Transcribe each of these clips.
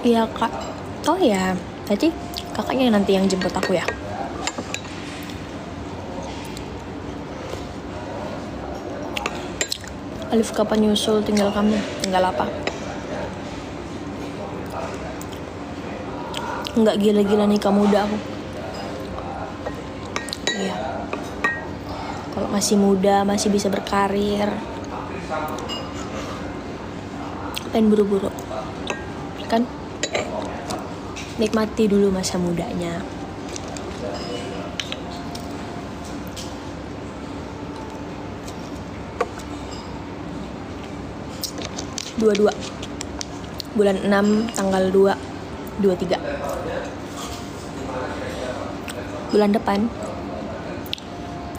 Iya kak. Oh ya, berarti kakaknya nanti yang jemput aku ya? Alif kapan nyusul tinggal kamu? Tinggal apa? Nggak gila-gila nikah muda aku. Iya. Kalau masih muda, masih bisa berkarir. Pengen buru-buru. Kan? Nikmati dulu masa mudanya. Dua bulan 6 tanggal 23 bulan depan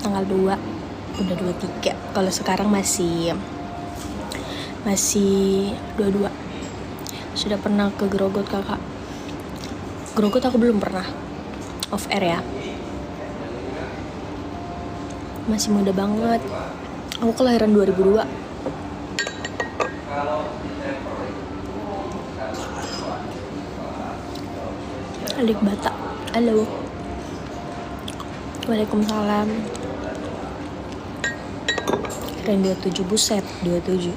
tanggal 2 udah 23. Kalau sekarang masih 22. Sudah pernah ke Grogot kakak? Grogot aku belum pernah. Off air ya. Masih muda banget. Aku kelahiran 2002. Alik Batak. Halo. Waalaikumsalam. Keren 27, buset 27.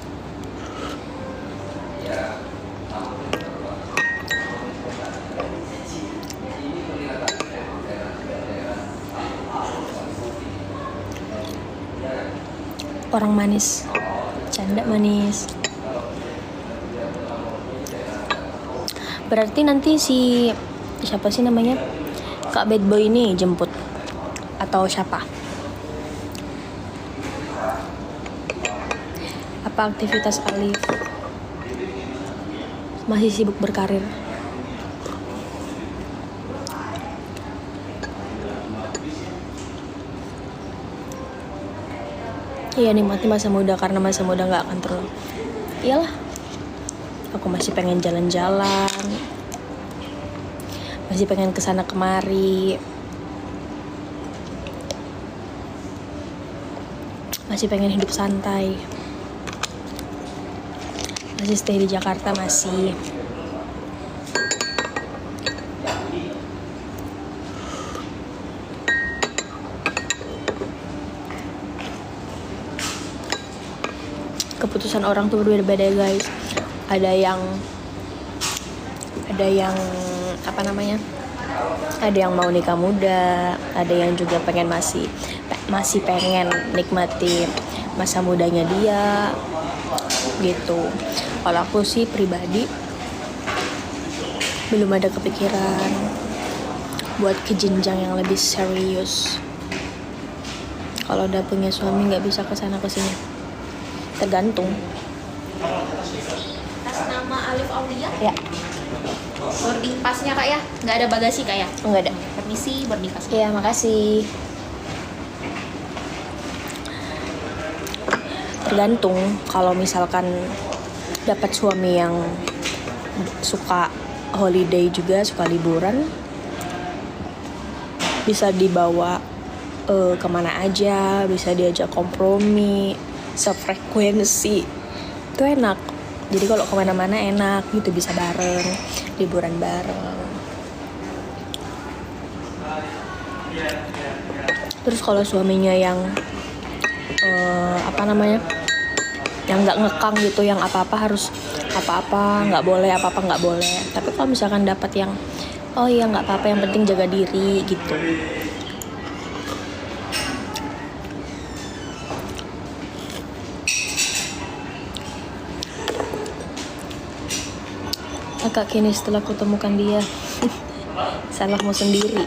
Orang manis. Canda manis. Berarti nanti siapa sih namanya? Kak Bad Boy ini jemput atau siapa? Apa aktivitas Alif? Masih sibuk berkarir. Iya, nikmati masa muda karena masa muda nggak akan terulang. Iyalah, aku masih pengen jalan-jalan, masih pengen kesana kemari, masih pengen hidup santai, masih stay di Jakarta masih. Keputusan orang tuh berbeda-beda guys. Ada yang apa namanya? Ada yang mau nikah muda, ada yang juga pengen masih pengen nikmati masa mudanya dia gitu. Kalau aku sih pribadi belum ada kepikiran buat ke jenjang yang lebih serius. Kalau udah punya suami nggak bisa kesana kesini. Tergantung. Tas nama Alif Aulia? Ya. Boarding pasnya kak ya? Nggak ada bagasi kak ya? Enggak ada. Permisi, boarding pass. Iya, makasih. Tergantung. Kalau misalkan dapat suami yang suka holiday juga, suka liburan, bisa dibawa kemana aja, bisa diajak kompromi, sefrekuensi, itu enak. Jadi kalau kemana-mana enak gitu, bisa bareng, liburan bareng. Terus kalau suaminya yang yang nggak ngekang gitu, yang apa-apa harus apa-apa nggak boleh, apa-apa nggak boleh. Tapi kalau misalkan dapat yang oh iya nggak apa-apa, yang penting jaga diri gitu. Agak kini setelah kutemukan dia. Salahmu sendiri.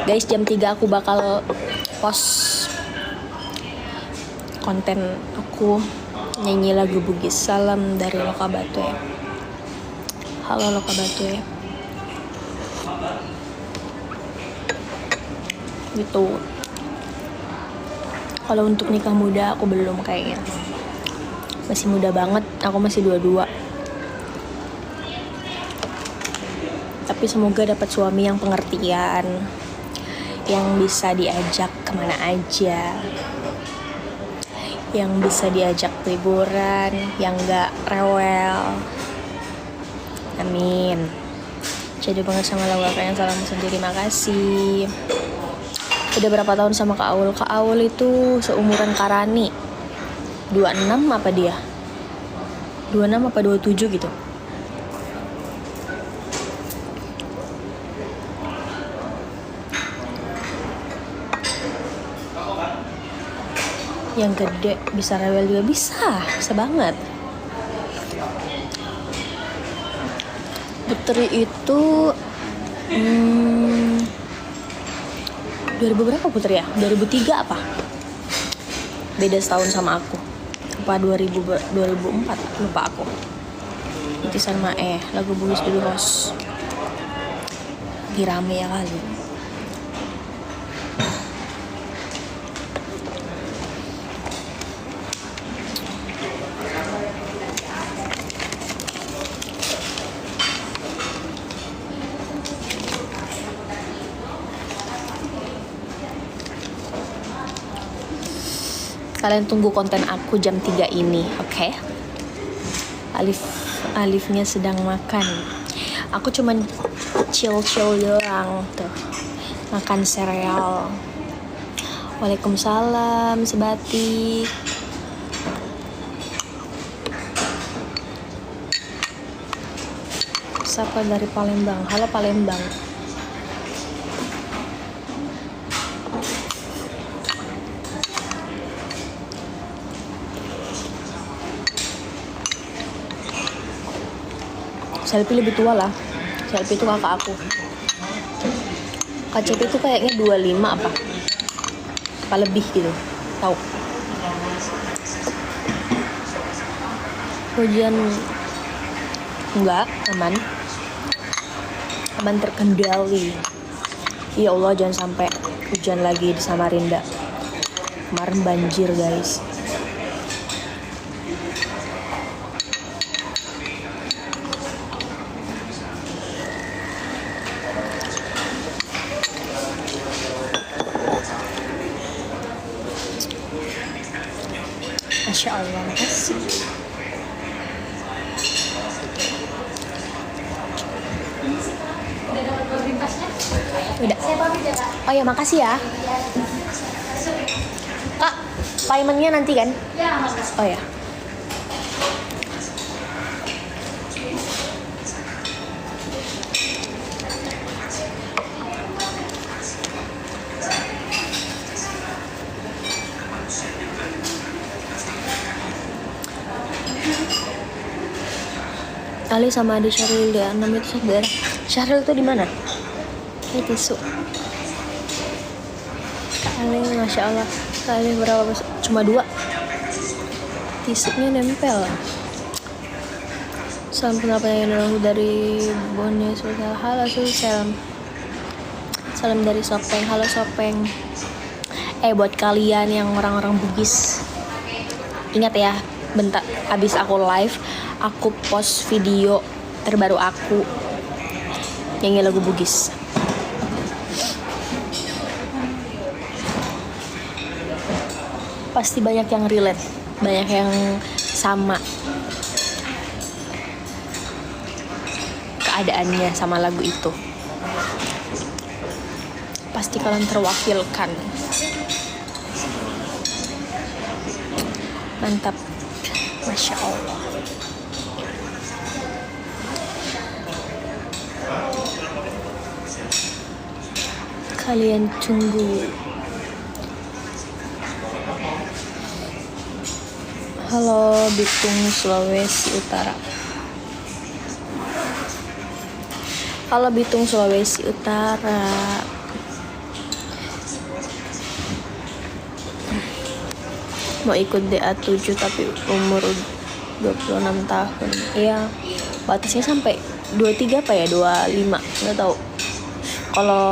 Guys, jam 3 aku bakal post konten aku nyanyi lagu Bugis. Salam dari Loka Batu ya. Halo Loka Batu ya. Gitu. Kalau untuk nikah muda aku belum kayaknya. Masih muda banget, aku masih 22. Tapi semoga dapat suami yang pengertian, yang bisa diajak kemana aja, yang bisa diajak liburan, yang gak rewel, Amin. Jadi banget sama lagu kakak yang salam sendiri, makasih. Udah berapa tahun sama Kak Aul? Kak Aul itu seumuran Karani. 26 apa dia? 26 apa 27 gitu. Yang gede bisa rewel juga bisa banget. Putri itu 2000 berapa Putri ya? 2003 apa? Beda setahun sama aku. Apa 2004 lupa aku. Itisan Mae, lagu Bugis dulu Ros. Dirame ya kali. Kalian tunggu konten aku jam 3 ini, oke? Alifnya sedang makan. Aku cuman chill doang tuh. Makan sereal. Waalaikumsalam sebatik. Siapa dari Palembang? Halo Palembang. Selfie lebih tua lah. Selfie itu kakak aku. KCP itu kayaknya 25 apa lebih gitu. Tahu. Hujan enggak, aman terkendali. Ya Allah, jangan sampai hujan lagi di Samarinda. Kemarin banjir guys. Masya Allah, makasih. Udah. Oh ya, makasih ya. Kak, paymentnya nanti kan? Oh ya. Ali sama adik Syahril dia 6 itu saudara. Syahril tuh di mana? Ini tisu. Kak Ali, masya Allah. Kak Ali berapa? Cuma 2. Tisunya nempel. Salam kenapa yang lagu dari Bone Sulsel. Halo Sulsel. Salam dari Sopeng. Halo Sopeng. Buat kalian yang orang-orang Bugis, ingat ya, bentar abis aku live, aku post video terbaru aku nyanyi lagu Bugis. Pasti banyak yang relate, banyak yang sama keadaannya sama lagu itu. Pasti kalian terwakilkan. Mantap, masya Allah. Kalian tunggu. Halo Bitung Sulawesi Utara. Halo Bitung Sulawesi Utara. Mau ikut DA7 tapi umur 26 tahun. Iya, batasnya sampai 23 apa ya, 25, nggak tahu. Kalau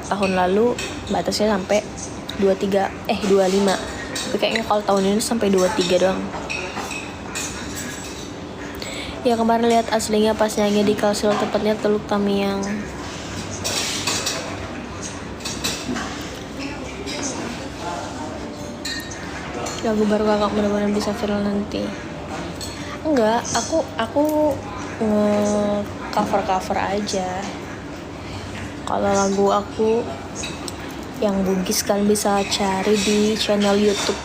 tahun lalu batasnya sampai 25. Tapi kayaknya kalau tahun ini sampai 23 doang. Ya kemarin lihat aslinya pas nyanyi di Kalsil, tepatnya Teluk Tamiang. Lagu baru kakak mudah-mudahan bisa viral nanti. Enggak, aku nge-cover aja. Kalau lagu aku yang Bugis kalian bisa cari di channel YouTube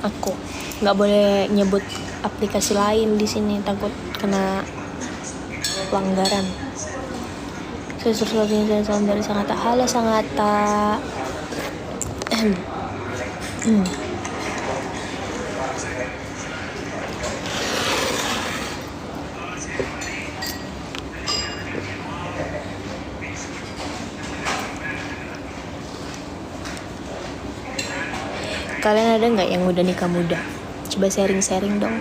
aku. Nggak boleh nyebut aplikasi lain di sini, takut kena pelanggaran. Sesuatu yang saya dari Sangatta. Halo Sangatta. Kalian ada nggak yang udah nikah muda? Coba sharing-sharing dong.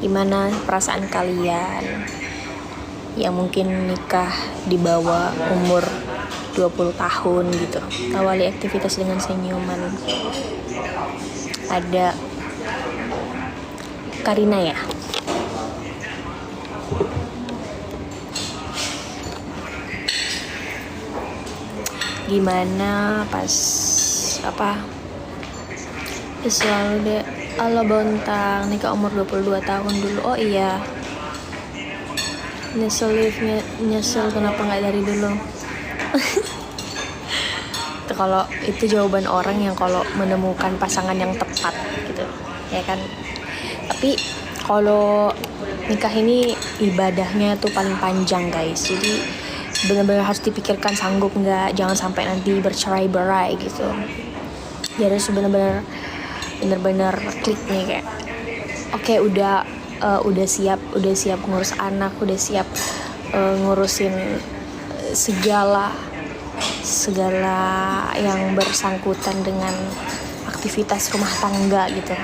Gimana perasaan kalian yang mungkin nikah di bawah umur 20 tahun gitu? Awali aktivitas dengan senyuman. Ada Karina ya? Gimana pas selalu deh Allah bontang nikah umur 22 tahun dulu. Oh iya, nyesel kenapa nggak dari dulu. Kalau itu jawaban orang yang kalau menemukan pasangan yang tepat gitu ya kan. Tapi kalau nikah ini ibadahnya tuh paling panjang guys, jadi benar-benar harus dipikirkan sanggup nggak, jangan sampai nanti bercerai-berai gitu. Jadi harus benar-benar klik nih kayak oke, udah siap ngurus anak, udah siap ngurusin segala yang bersangkutan dengan aktivitas rumah tangga gitu.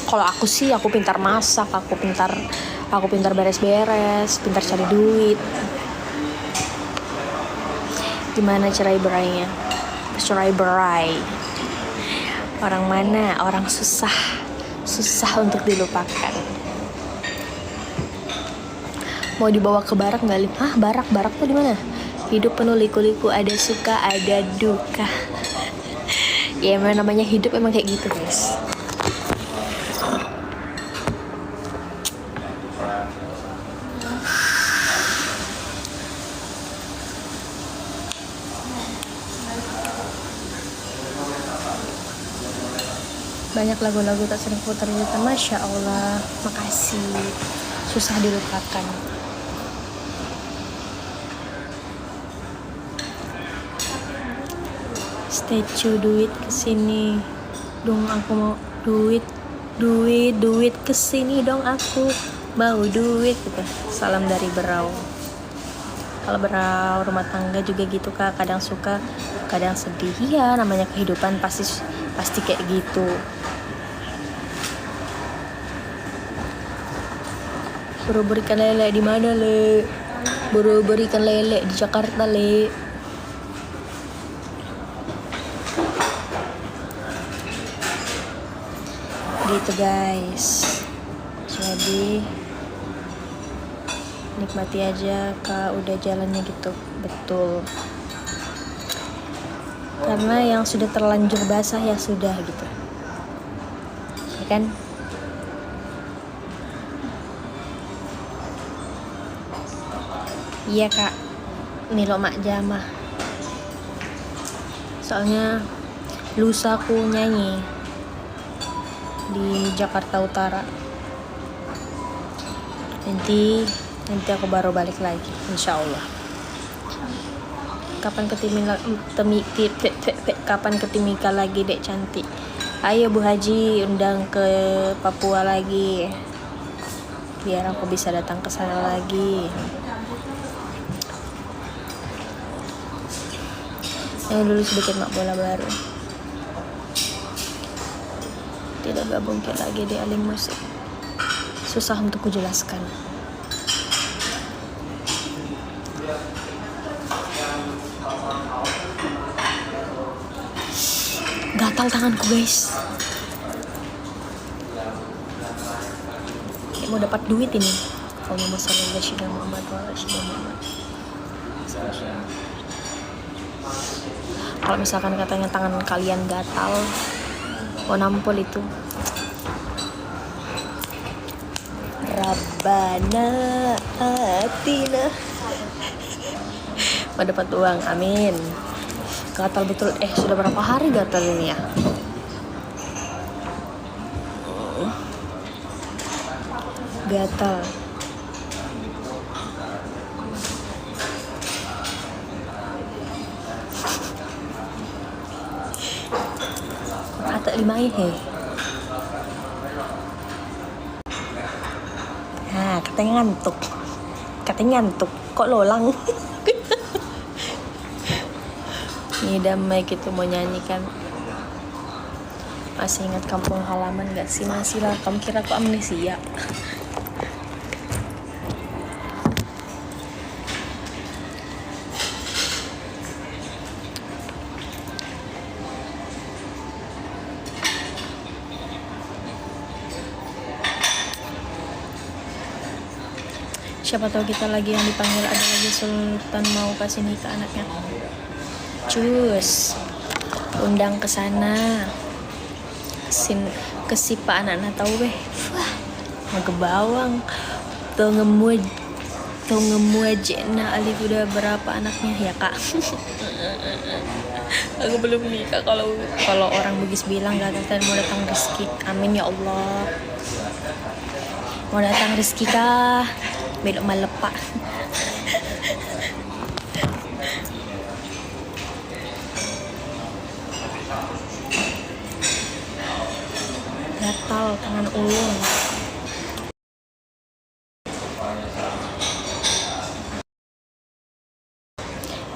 Kalau aku sih, aku pintar masak, aku pintar beres-beres, pintar cari duit. Gimana cerai berainya? Cerai berai. Orang mana? Orang susah untuk dilupakan. Mau dibawa ke barak nggak? Barak tuh di mana? Hidup penuh liku-liku, ada suka, ada duka. Ya emang namanya hidup emang kayak gitu guys. Banyak lagu-lagu tak sering putar ternyata. Masya Allah, makasih. Susah dilupakan. Statue duit kesini dong, aku mau duit kesini dong, aku mau duit gitu. Salam dari Berau. Kalau Berau rumah tangga juga gitu kak, kadang suka kadang sedih. Iya, namanya kehidupan pasti kayak gitu. Buru-buru ikan lele di mana le? Buru-buru ikan lele di Jakarta le. Gitu guys. Jadi nikmati aja kak, udah jalannya gitu. Betul. Karena yang sudah terlanjur basah ya sudah gitu. Ya kan? Iya kak, Milo Mak Jamah. Soalnya lusa aku nyanyi di Jakarta Utara. Nanti aku baru balik lagi, insya Allah. Kapan ketimika lagi dek cantik? Ayo Bu Haji, undang ke Papua lagi, biar aku bisa datang ke sana lagi. Dulu sedikit mak bola baru. Tidak gabung lagi di aling musik. Susah untuk kujelaskan. Gatal tanganku guys. Kayak mau dapat duit ini. Allahumma sholli ala sayyidina Muhammad wa ala sayyidina Muhammad. Kalau misalkan katanya tangan kalian gatal, nampol itu Rabbana atina. Mau dapat uang, amin. Gatal betul. Sudah berapa hari gatal ini ya? Gatal. Kata 5 he. Katanya ngantuk. Kok lolang? Ini Damai gitu mau nyanyikan. Masih ingat kampung halaman gak sih? Masih lah. Kamu kira aku amnesia? Siapa tahu kita lagi yang dipanggil ada lagi Sultan mau kasih nikah anaknya. Cus, undang ke sana. Kesipa anak-anak tahu weh. Wah, ngebawang. Tuh ngemuaj nah Alif udah berapa anaknya ya kak? Aku belum nikah. Kalau orang Bugis bilang gak mau datang rezeki. Amin ya Allah. Mau datang rezeki kah? Belok malepak. Gatal tangan ulun.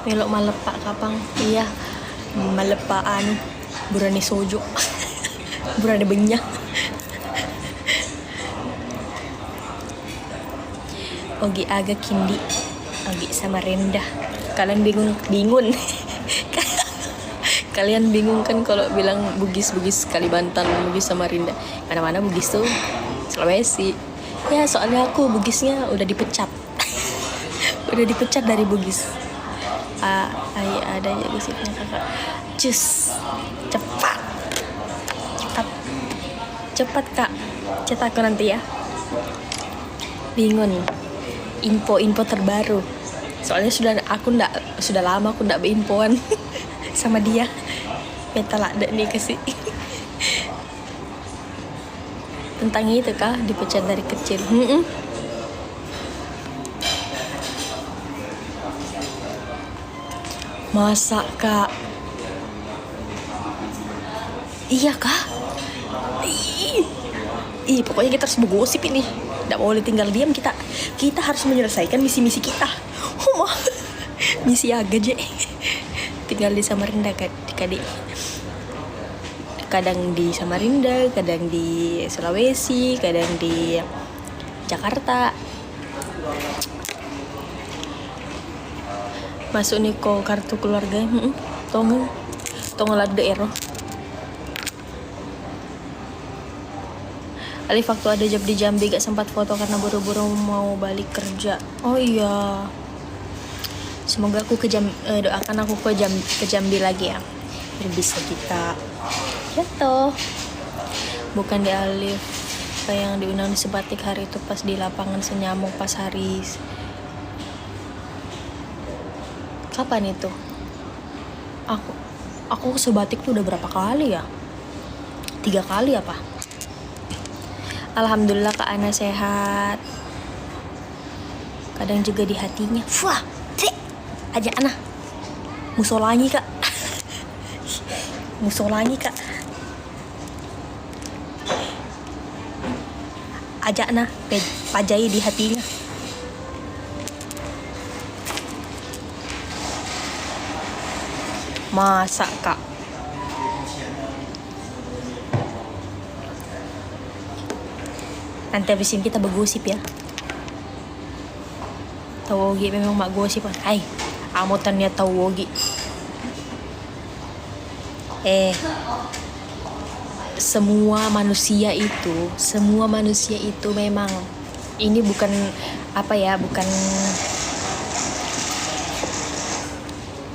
Belok malepak kapang. Iya, malepaan Burani sojo. Burani benyak. Ogi aga kindi, Ogi sama rendah. Kalian bingung. Kalian bingung kan kalau bilang Bugis Kalimantan, Bugis Samarinda. Mana-mana Bugis tuh Sulawesi. Ya soalnya aku Bugisnya udah dipecat. Udah dipecat dari Bugis. Ada ya gosipnya kakak. Cus, cepat kak. Cetak aku nanti ya. Bingung. Info terbaru. Soalnya sudah lama aku ndak berinfoan sama dia. Beta lah nih kasih. Tentang itu kah dipecat dari kecil. Masa kak? Iya kak? Pokoknya kita harus bergosip ini. Tidak boleh tinggal diam kita. Kita harus menyelesaikan misi-misi kita. Misi agak aja. Tinggal di Samarinda kadang di Samarinda, kadang di Sulawesi, kadang di Jakarta. Masuk nih ko kartu keluarga. Tong lade ero. Alif waktu ada job di Jambi gak sempat foto karena buru-buru mau balik kerja. Oh iya. Semoga aku doakan aku ke Jambi lagi ya. Biar bisa kita jatuh. Bukan di Alif kayak yang diundang di Sebatik hari itu pas di lapangan Senyamuk pas hari. Kapan itu? Aku ke Sebatik tuh udah berapa kali ya? 3 kali apa? Alhamdulillah Kak Ana sehat. Kadang juga di hatinya. Wah, ajak Ana. Musolani Kak. Ajak Ana, pajai di hatinya. Masa Kak? Nanti abis ini kita bergosip ya. Tawogi memang mak gosip kan. Hai, amutannya Tawogi. Semua manusia itu memang ini bukan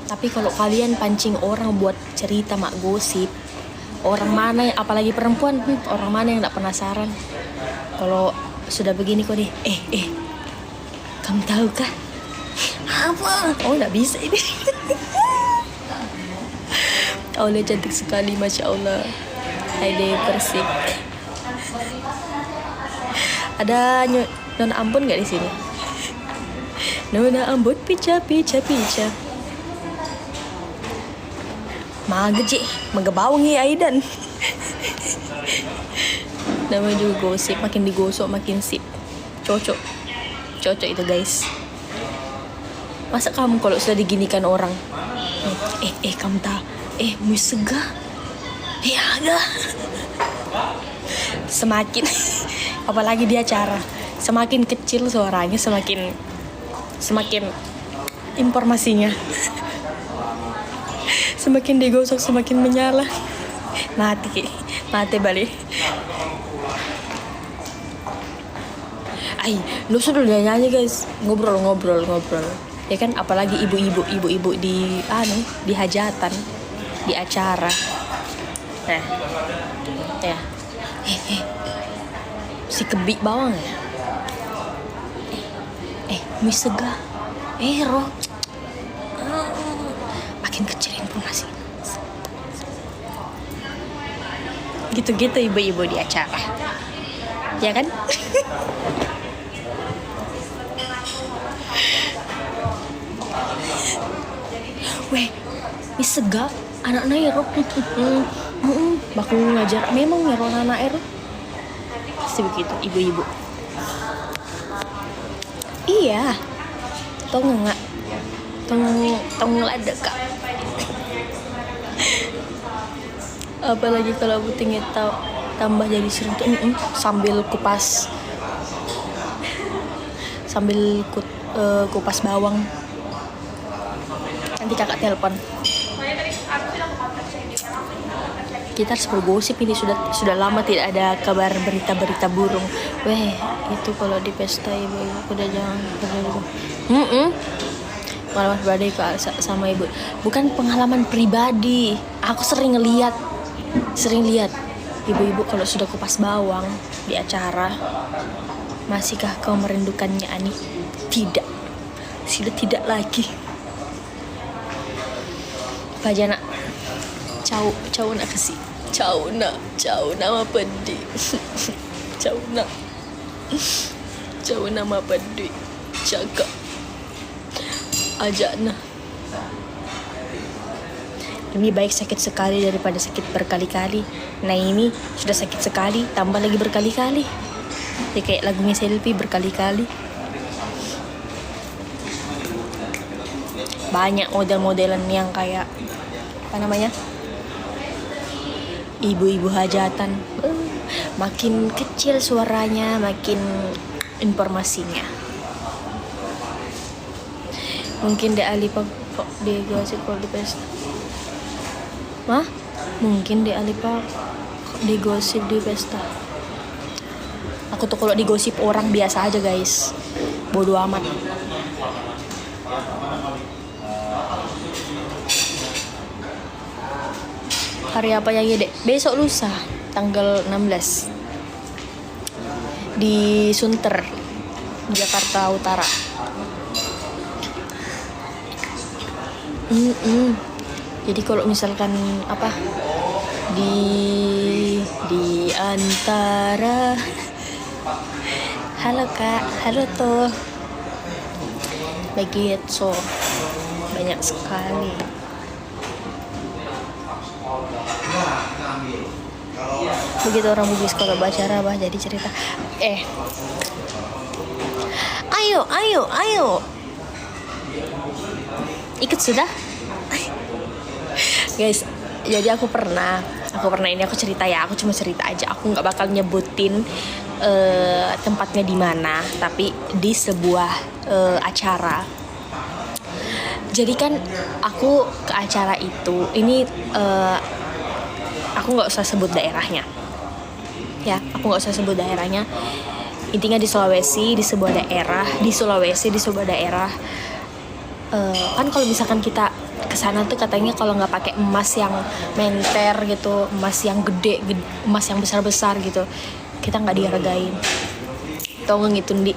tapi kalau kalian pancing orang buat cerita mak gosip, orang mana apalagi perempuan, orang mana yang enggak penasaran. Kalau sudah begini kok deh. Kamu tahu kah? Apa? Oh, nggak bisa ini. Allah cantik sekali, masya Allah. Aide Persik. Ada Nona Ambon nggak di sini? Nona Ambon pica. Mageci, magabawangi Aidan. Namanya juga gosip, makin digosok makin sip. Cocok itu guys. Masa kamu kalau sudah diginikan orang, kamu tahu, musega, agak. Semakin, apalagi di acara, semakin kecil suaranya, semakin informasinya. Semakin digosok semakin menyala. Mati balik. Lu sudah nyanyi guys, ngobrol. Ya kan, apalagi ibu-ibu di hajatan, di acara. Nah, ya. Si kebik bawang ya. Misega. Roh. Makin kecil informasi. Gitu-gitu ibu-ibu di acara. Ya kan? Weh, misega anak Nairo. Bakal ngajar memang Nairo anak Nairo. Pasti begitu ibu-ibu. Iya. Tong lada kak. Apalagi kalau putingnya tambah jadi serut sambil kupas bawang. Nanti kakak telepon. Kita harus bergosip ini, sudah lama tidak ada kabar berita burung. Weh, itu kalau di pesta ibu udah jangan pengalaman pribadi sama ibu, bukan pengalaman pribadi. Aku sering lihat ibu-ibu kalau sudah kupas bawang di acara. Masihkah kau merindukannya, Ani? Tidak, sudah tidak lagi. Pajana cau nak kasih cau nama pedi. Cau nama pedi jaga ajak nah. Lebih baik sakit sekali daripada sakit berkali-kali. Nah ini sudah sakit sekali tambah lagi berkali-kali, ya kayak lagunya Selfie berkali-kali. Banyak model-modelan yang kayak ibu-ibu hajatan. Makin kecil suaranya, makin informasinya. Mungkin kok di gosip kalau di pesta. Mungkin di Alipa di gosip di pesta. Aku tuh kalau digosip orang biasa aja guys, bodo amat. Hari apa ya Dek? Besok lusa, tanggal 16 di Sunter, Jakarta Utara. Jadi kalau misalkan di antara, halo kak, halo tuh, begitu banyak sekali. Begitu orang Bugis kalau bacara jadi cerita. Ayo ikut sudah. Guys, jadi aku pernah ini aku cerita ya, aku cuma cerita aja, aku nggak bakal nyebutin tempatnya di mana, tapi di sebuah acara. Jadi kan aku ke acara itu, ini aku nggak usah sebut daerahnya, ya, aku nggak usah sebut daerahnya. Intinya di Sulawesi, di sebuah daerah. Kan kalau misalkan kita kesana tuh katanya kalau nggak pakai emas yang menter gitu, emas yang gede, emas yang besar gitu, kita nggak dihargain. Tongeng itu di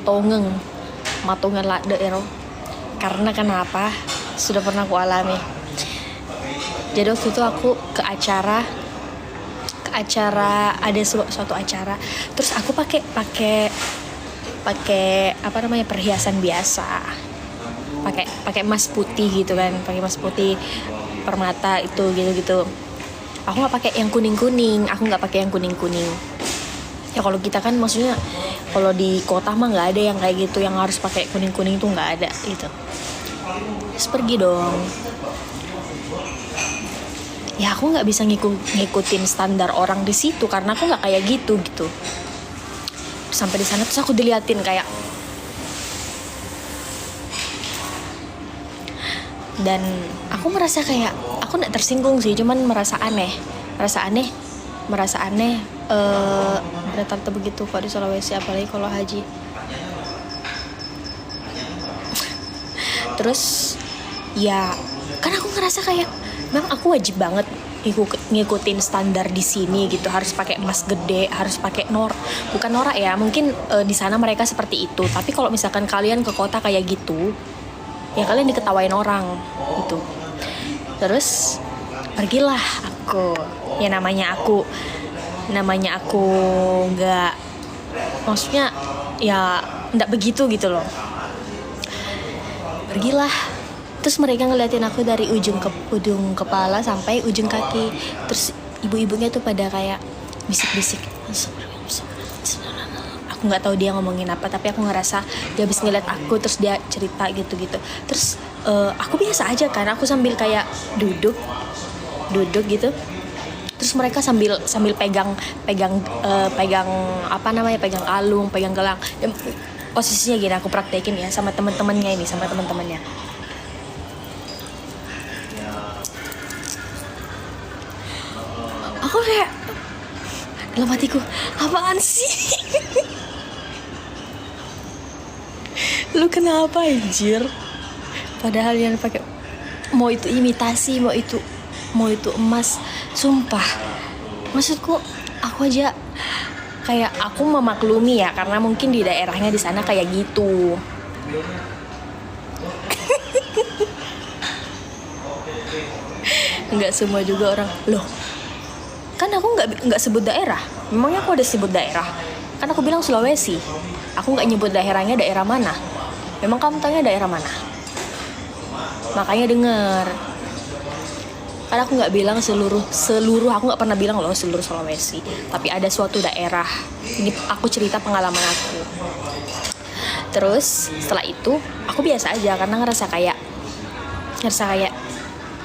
tongeng matungan lah daerah. Karena kenapa? Sudah pernah aku alami. Jadi waktu itu aku ke acara ada suatu acara, terus aku pakai apa namanya, perhiasan biasa, pakai emas putih gitu kan, pakai emas putih permata itu gitu. Aku nggak pakai yang kuning kuning. Ya kalau kita kan maksudnya kalau di kota mah nggak ada yang kayak gitu, yang harus pakai kuning tuh nggak ada gitu. Terus pergi dong. Ya aku nggak bisa ngikutin standar orang di situ karena aku nggak kayak gitu. Sampai di sana terus aku diliatin kayak, dan aku merasa kayak aku nggak tersinggung sih, cuman merasa aneh. Rata-rata begitu kok di Sulawesi, apalagi kalau haji. Terus ya kan aku ngerasa kayak memang aku wajib banget ngikutin standar di sini gitu, harus pakai emas gede, harus pakai bukan norak ya, mungkin di sana mereka seperti itu, tapi kalau misalkan kalian ke kota kayak gitu ya kalian diketawain orang gitu. Terus pergilah aku, ya namanya aku nggak, maksudnya ya nggak begitu gitu loh. Pergilah. Terus mereka ngeliatin aku dari ujung kepala sampai ujung kaki. Terus ibu-ibunya tuh pada kayak bisik-bisik. Aku nggak tahu dia ngomongin apa, tapi aku ngerasa dia habis ngeliat aku terus dia cerita gitu. Terus aku biasa aja kan, aku sambil kayak duduk gitu. Terus mereka sambil pegang apa namanya, pegang kalung, pegang gelang. Dan posisinya gini aku praktekin ya sama teman-temannya. Aku kayak dalam hatiku, apaan sih? Lu kenapa anjir? Padahal yang pakai mau itu imitasi, mau itu emas, sumpah. Maksudku aku aja kayak aku memaklumi ya, karena mungkin di daerahnya di sana kayak gitu. Nggak semua juga orang loh. Kan aku nggak sebut daerah. Memangnya aku ada sebut daerah? Kan aku bilang Sulawesi. Aku nggak nyebut daerahnya daerah mana. Memang kamu tanya daerah mana? Makanya denger. Karena aku nggak bilang seluruh. Aku nggak pernah bilang loh seluruh Sulawesi. Tapi ada suatu daerah. Ini aku cerita pengalaman aku. Terus setelah itu aku biasa aja karena ngerasa kayak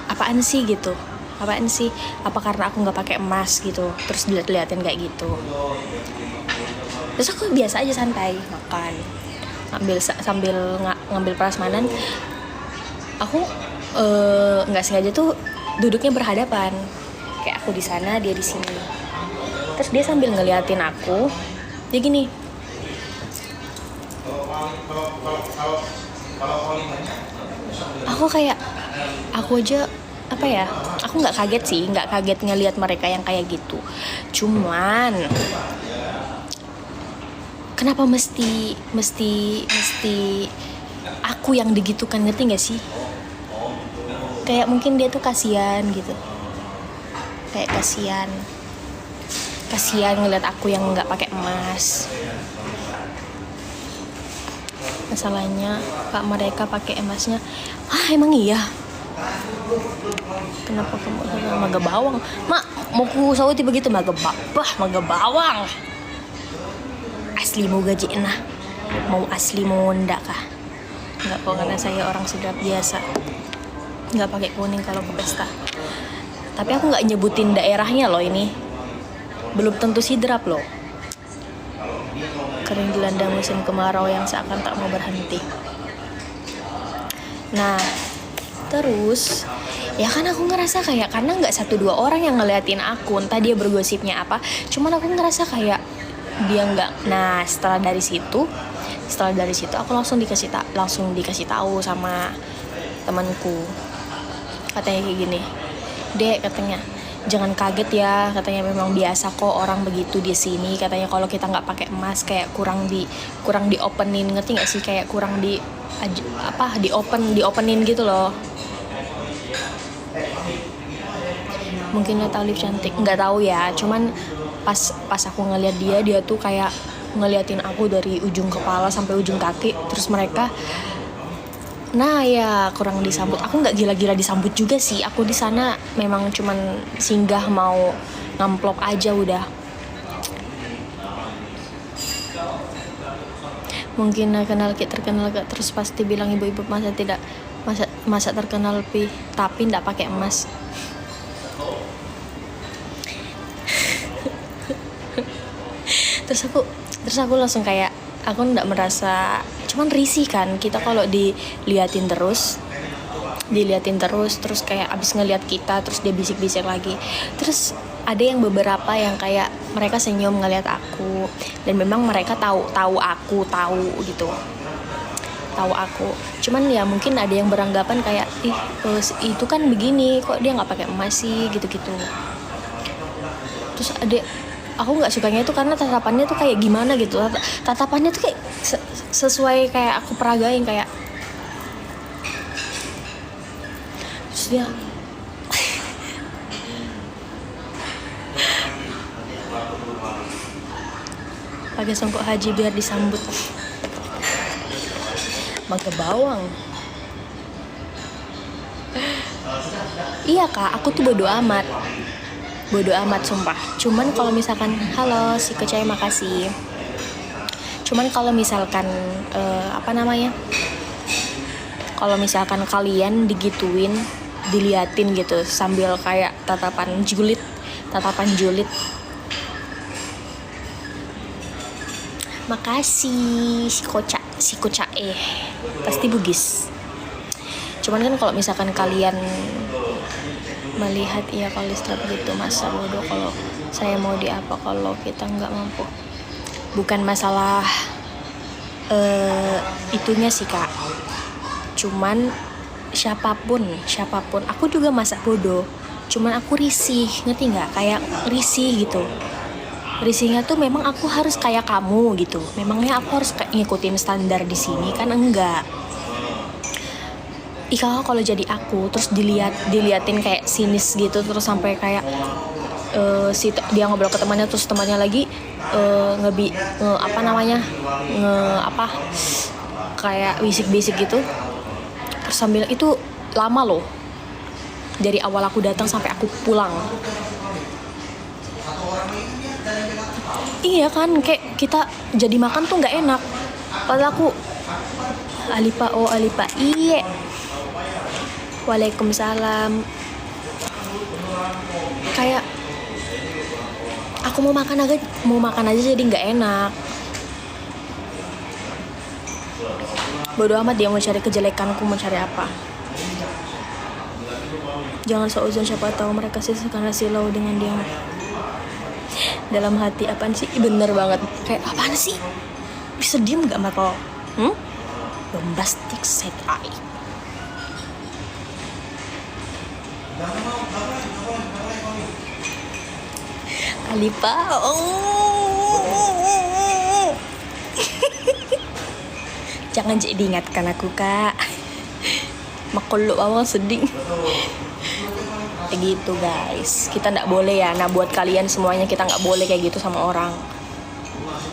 apaan sih gitu. Apa karena aku nggak pakai emas gitu, terus diliatin kayak gitu. Terus aku biasa aja santai makan, sambil ngambil prasmanan. Aku nggak sengaja tuh duduknya berhadapan, kayak aku di sana dia di sini. Terus dia sambil ngeliatin aku, dia gini. Aku aja apa ya, aku nggak kaget ngelihat mereka yang kayak gitu, cuman kenapa mesti aku yang digitukan, ngerti nggak sih? Kayak mungkin dia tuh kasihan gitu, kayak kasihan ngelihat aku yang nggak pakai emas. Masalahnya Pak, mereka pakai emasnya. Emang iya? Kenapa kamu maga bawang? Mak, mau ku sauti begitu maga bawang. Asli mau gaji nah. Mau asli mau ndak kah? Enggak kok, karena saya orang sudah biasa. Enggak pakai kuning kalau ke pesta. Tapi aku enggak nyebutin daerahnya loh ini. Belum tentu sidrap loh. Kering dilanda musim kemarau yang seakan tak mau berhenti. Nah, terus ya kan aku ngerasa kayak, karena nggak 1-2 orang yang ngeliatin aku, entah dia bergosipnya apa, cuman aku ngerasa kayak dia nggak. Nah setelah dari situ aku langsung dikasih tahu sama temanku, katanya kayak gini, Dek, katanya jangan kaget ya, katanya memang biasa kok orang begitu di sini, katanya kalau kita nggak pakai emas kayak kurang di openin, ngerti nggak sih, kayak kurang di openin gitu loh. Mungkin lihat Alif cantik, nggak tahu ya, cuman pas aku ngeliat dia tuh kayak ngeliatin aku dari ujung kepala sampai ujung kaki, terus mereka, nah ya kurang disambut. Aku nggak gila-gila disambut juga sih, aku di sana memang cuman singgah mau ngamplop aja udah. Mungkin kenal terkenal gak, terus pasti bilang ibu-ibu masa terkenal tapi nggak pakai emas. terus aku langsung kayak, aku nggak merasa, cuman risih kan kita kalau diliatin terus terus kayak abis ngeliat kita terus dia bisik-bisik lagi. Terus ada yang beberapa yang kayak mereka senyum ngeliat aku, dan memang mereka tahu aku cuman ya mungkin ada yang beranggapan kayak, itu kan begini kok dia nggak pakai emas sih, gitu-gitu. Terus aku nggak sukanya itu karena tatapannya tuh kayak gimana gitu, tatapannya tuh kayak sesuai kayak aku peragain, kayak terus dia pakai songkok haji biar disambut. Mangga bawang. Iya kak, aku tuh bodo amat sumpah. Cuman kalau misalkan, halo si Kecai, makasih. Cuman kalau misalkan kalau misalkan kalian digituin, diliatin gitu sambil kayak tatapan julid, makasih si Koca pasti Bugis. Cuman kan kalau misalkan kalian melihat, iya kalau strap gitu, masa bodoh kalau saya mau diapa kalau kita nggak mampu. Bukan masalah itunya sih kak, cuman siapapun aku juga masa bodoh, cuman aku risih, ngerti nggak, kayak risih gitu. Risihnya tuh memang aku harus kayak kamu gitu, memangnya aku harus ngikutin standar di sini kan, enggak. Ika kalau jadi aku terus diliatin kayak sinis gitu, terus sampai kayak dia ngobrol ke temannya, terus temannya lagi kayak bisik-bisik gitu, terus sambil itu lama loh, dari awal aku datang sampai aku pulang. Iya kan, kayak kita jadi makan tuh nggak enak, padahal aku alipa iye. Waalaikumsalam. Kayak aku mau makan aja jadi nggak enak. Bodoh amat dia mau cari kejelekanku, mau cari apa. Jangan seuzon, siapa tahu mereka sih karena silau dengan dia. Dalam hati apaan sih? Bener banget. Kayak apaan sih? Bisa diem nggak Marco? Bombastic set eye. Alipa, jangan jadi ingatkan aku kak, makuluk awal sedih. Gitu guys, kita nggak boleh ya. Nah buat kalian semuanya, kita nggak boleh kayak gitu sama orang.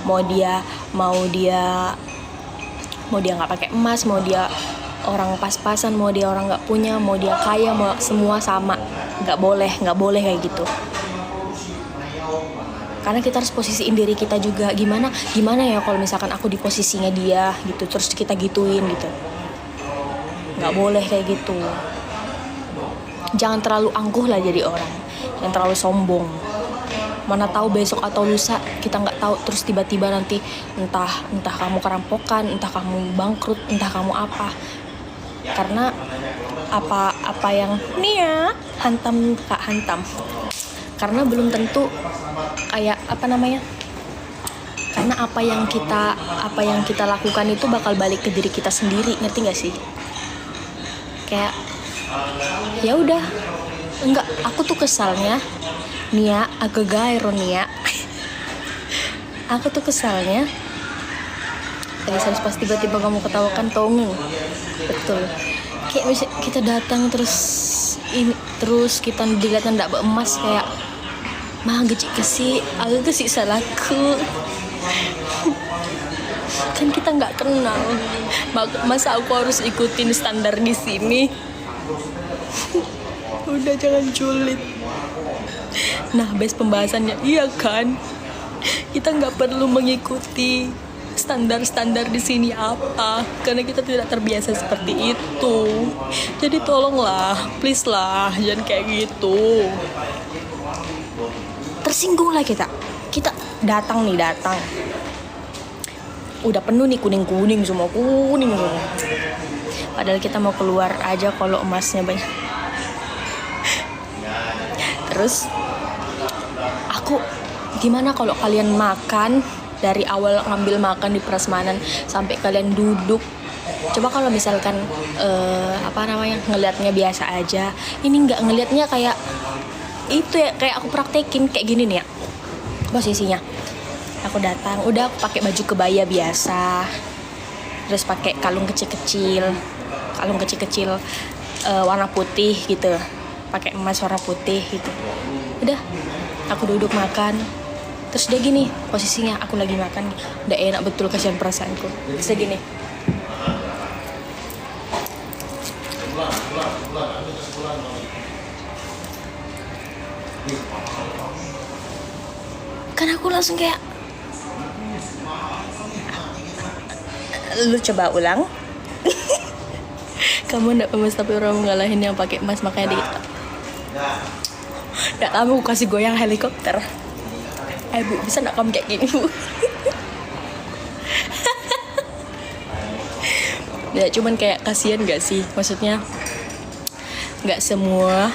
Mau dia nggak pakai emas, mau dia orang pas-pasan, mau dia orang nggak punya, mau dia kaya, mau semua sama, nggak boleh kayak gitu. Karena kita harus posisiin diri kita juga. Gimana ya kalau misalkan aku di posisinya dia gitu, terus kita gituin gitu, nggak boleh kayak gitu. Jangan terlalu angkuh lah jadi orang, jangan terlalu sombong. Mana tahu besok atau lusa kita nggak tahu, terus tiba-tiba nanti entah kamu kerampokan, entah kamu bangkrut, entah kamu apa. Karena apa yang Nia hantam. Karena belum tentu kayak karena apa yang kita lakukan itu bakal balik ke diri kita sendiri, ngerti nggak sih? Kayak ya udah, Enggak, aku tuh kesalnya Nia, agak gairo Nia. Aku tuh kesalnya tadi pas tiba-tiba kamu ketawakan tong. Betul. Kayak misalnya kita datang terus kita dilihatnya ndak emas kayak mah gecik kesik, aku kesik salahku. Kan kita nggak kenal. Masa aku harus ikutin standar di sini? Udah jangan julid. Nah, base pembahasannya iya kan? Kita nggak perlu mengikuti standar-standar di sini apa, karena kita tidak terbiasa seperti itu. Jadi tolonglah, please lah, jangan kayak gitu. Tersinggung lah kita datang. Udah penuh nih kuning semua. Padahal kita mau keluar aja kalau emasnya banyak. Terus aku, gimana kalau kalian makan dari awal ngambil makan di prasmanan sampai kalian duduk? Coba kalau misalkan ngelihatnya biasa aja, ini nggak ngelihatnya kayak itu ya, kayak aku praktekin kayak gini nih ya posisinya. Aku datang, udah aku pakai baju kebaya biasa, terus pakai kalung kecil-kecil warna putih gitu, pakai emas warna putih gitu. Udah, aku duduk makan. Terus dia gini posisinya, aku lagi makan, udah enak betul, kasihan perasaanku. Terus dia gini, kan aku langsung kayak, lu coba ulang. Kamu ndak emas tapi orang ngalahin yang pakai emas, makanya dia ndak tahu, kasih goyang helikopter. Bu, bisa nggak kamu kayak gini, Bu? Ya cuman kayak kasihan gak sih, maksudnya nggak semua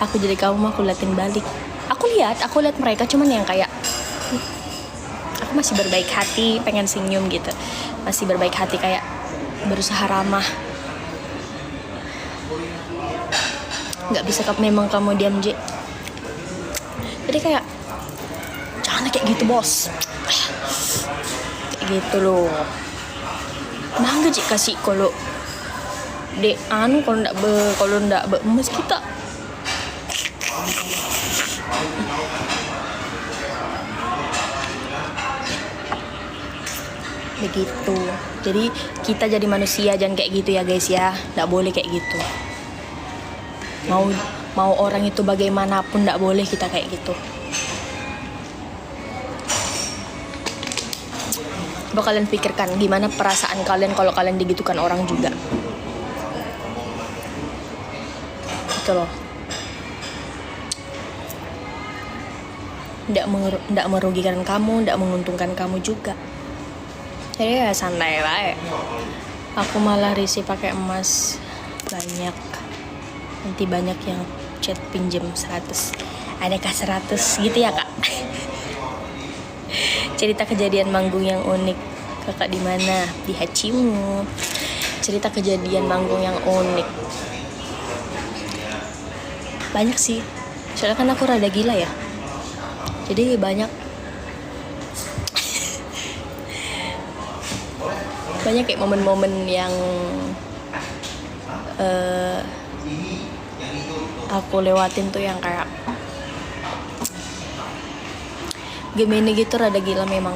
aku jadi kamu aku liatin balik. Aku lihat mereka cuman yang kayak aku masih berbaik hati, pengen senyum gitu, masih berbaik hati, kayak berusaha ramah. Nggak bisa memang kamu diam J. Jadi kayak jangan kayak gitu bos, kayak gitu loh. Mangga J kasih kalau kalau ndak emas kita. Begitu. Jadi kita jadi manusia jangan kayak gitu ya guys ya. Nggak boleh kayak gitu. Mau orang itu bagaimanapun nggak boleh kita kayak gitu. Coba kalian pikirkan gimana perasaan kalian kalau kalian digitukan orang juga. Gitu loh. Nggak merugikan kamu, nggak menguntungkan kamu juga. Jadi ya santai lah. Aku malah risih pakai emas banyak. Nanti banyak yang chat pinjem 100. Adakah 100 gitu ya kak? Cerita kejadian manggung yang unik. Kakak di mana? Di Hachimu. Cerita kejadian manggung yang unik. Banyak sih. Soalnya kan aku rada gila ya. Jadi banyak kayak momen-momen yang aku lewatin tuh yang kayak Gemini gitu, rada gila memang.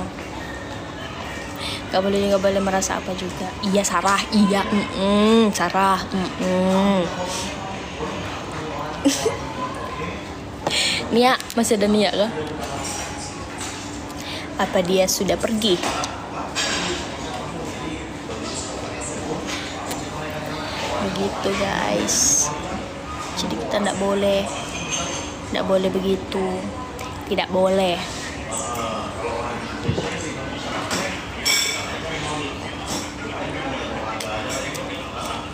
Gak boleh merasa apa juga. Iya Sarah, iya Sarah. Nia, masih ada Nia kah? Apa dia sudah pergi? Begitu guys. Jadi kita tidak boleh begitu, tidak boleh.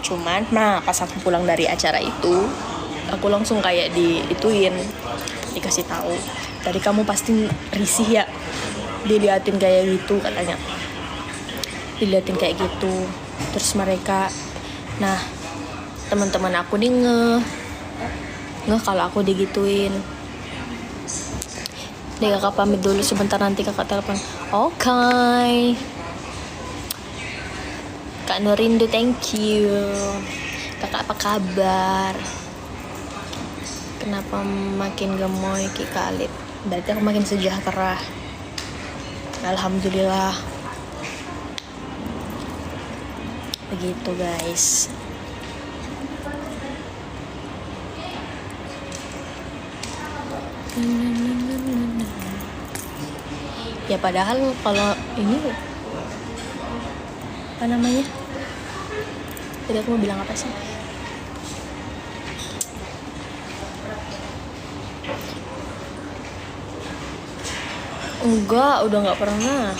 Cuman pas aku pulang dari acara itu, aku langsung kayak dikasih tahu, tadi kamu pasti risih ya diliatin kayak gitu, katanya diliatin kayak gitu. Terus mereka, nah teman-teman aku nih Nggak, kalau aku digituin. Deh, kakak pamit dulu sebentar, nanti kakak telepon. Oke. Kak Nurindu, thank you. Kakak apa kabar? Kenapa makin gemoy Ki Khalid? Berarti aku makin sejahtera. Alhamdulillah. Begitu guys. Ya padahal kalau ini apa namanya? Tadi aku mau bilang apa sih? Enggak, udah nggak pernah.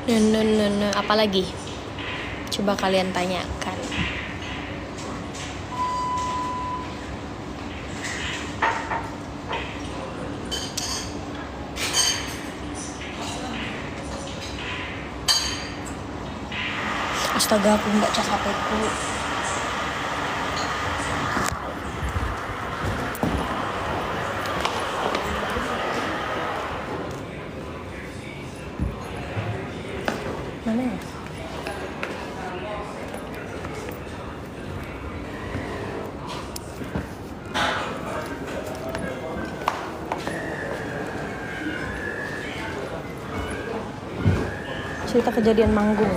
No. Apa lagi? Coba kalian tanyakan. Astaga, aku nggak cas HP-ku. Mana ya? Cerita kejadian manggung.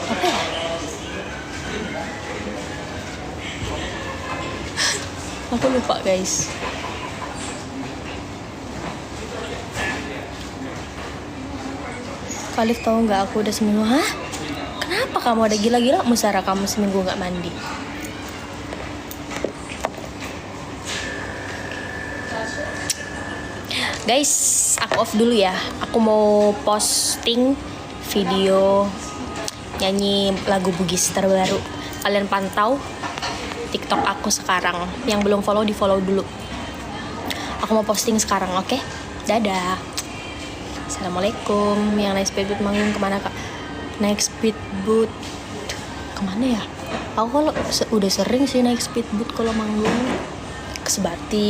Apa ya? Aku lupa guys. Khalif, tahu nggak aku udah seminggu? Hah? Kenapa kamu ada gila-gila? Musara kamu seminggu nggak mandi. Guys, aku off dulu ya. Aku mau posting video nyanyi lagu Bugis terbaru. Kalian pantau TikTok aku sekarang. Yang belum follow, di follow dulu. Aku mau posting sekarang, oke? Dadah. Assalamualaikum. Yang naik speedboat manggung kemana kak? Naik speedboat kemana ya? Aku kalau udah sering sih naik speedboat kalau manggung ke Sebati.